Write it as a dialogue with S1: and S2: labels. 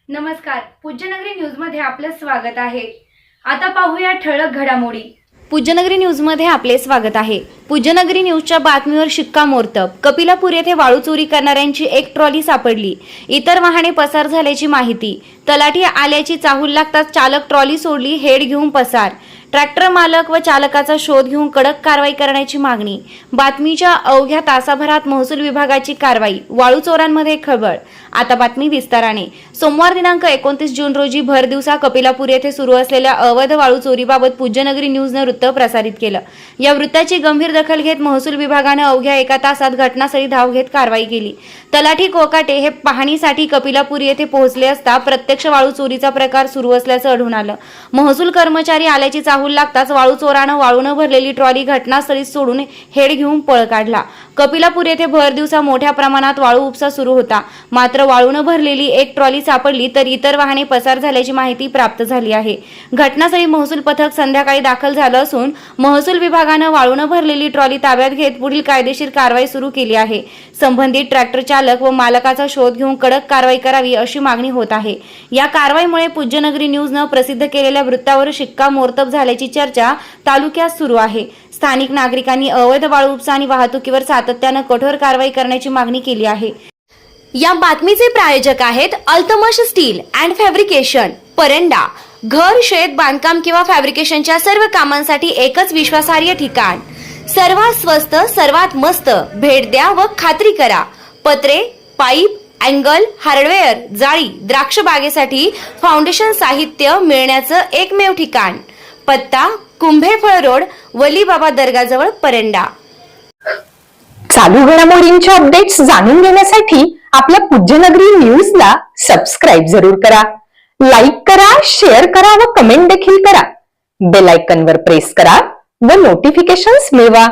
S1: नमस्कार, पूज्यनगरी न्यूज मध्ये आपलं स्वागत आहे। आता पाहूया ठळक घडामोडी। पूज्यनगरी न्यूज मध्ये आपले स्वागत आहे। पूज्यनगरी न्यूजच्या बातमीवर शिक्कामोर्तब। कपिलापूर येथे वाळू चोरी करणाऱ्यांची एक ट्रॉली सापडली, इतर वाहने पसार झाल्याची माहिती। तलाठी आल्याची चाहूल लागताच चालक ट्रॉली सोडली, हेड घेऊन पसार। ट्रॅक्टर मालक व चालकाचा शोध घेऊन कडक कारवाई करण्याची मागणी। बातमीच्या अवघ्या तासाभरात महसूल विभागाची कारवाई, वाळू चोरांमध्ये खळबळ। आता बातमी विस्ताराने। सोमवार दिनांक 29 जून रोजी भर दिवसा कपिलापूर येथे सुरू असलेल्या अवैध वाळू चोरीबाबत पूज्यनगरी न्यूजने वृत्त प्रसारित केलं। या वृत्ताची गंभीर दखल घेत महसूल विभागाने अवघ्या एका तासात घटनास्थळी धाव घेत कारवाई केली। तलाठी कोकाटे हे पाहणीसाठी कपिलापूर येथे पोहोचले असता प्रत्यक्ष वाळू चोरीचा प्रकार सुरू असल्याचं आढळून आलं। महसूल कर्मचारी आल्याची चाहूल लागताच वाळू चोरानं वाळूनं भरलेली ट्रॉली घटनास्थळी सोडून हेड घेऊन पळ काढला। कपिलापूर येथे भर दिवसा मोठ्या प्रमाणात वाळू उपसा सुरू होता, मात्र वाळूनं भरलेली एक ट्रॉली सापडली तर इतर वाहने पसार झाल्याची माहिती प्राप्त झाली आहे। घटनास्थळी महसूल पथक संध्याकाळी दाखल झालं असून महसूल विभागानं वाळूनं भरलेली ट्रॉली ताब्यात घेत पुढील कायदेशीर कारवाई सुरू केली आहे। संबंधित ट्रॅक्टर चालक व मालकाचा शोध घेऊन कडक कारवाई करावी अशी मागणी होत आहे। या कारवाईमुळे पूज्यनगरी न्यूजनं प्रसिद्ध केलेल्या वृत्तावर शिक्कामोर्तब झाल्याची चर्चा तालुक्यात सुरू आहे। स्थानिक नागरिकांनी अवैध वाळू उपसा आणि वाहतुकीवर सातत्यानं कठोर कारवाई करण्याची मागणी केली आहे। या बातमीचे प्रायोजक आहेत Altamash steel and fabrication, Paranda. घर, शेत, बांधकाम किंवा फॅब्रिकेशनच्या सर्व कामांसाठी एकच विश्वासार्ह ठिकाण। सर्वात स्वस्त, सर्वात मस्त। भेट द्या व खात्री करा। पत्रे, पाईप, अँगल, हार्डवेअर, जाळी, द्राक्ष बागेसाठी फाउंडेशन साहित्य मिळण्याचं एकमेव ठिकाण। पत्ता कुंभेफळ रोड, वलीबाबा दर्गाजवळ, परंडा।
S2: चालू घडामोडींच्या अपडेट्स जाणून घेण्यासाठी आपल्या पूज्यनगरी न्यूजला सबस्क्राईब जरूर करा, लाईक करा, शेअर करा व कमेंट देखील करा। बेल आयकॉनवर प्रेस करा व नोटिफिकेशन्स मिळवा।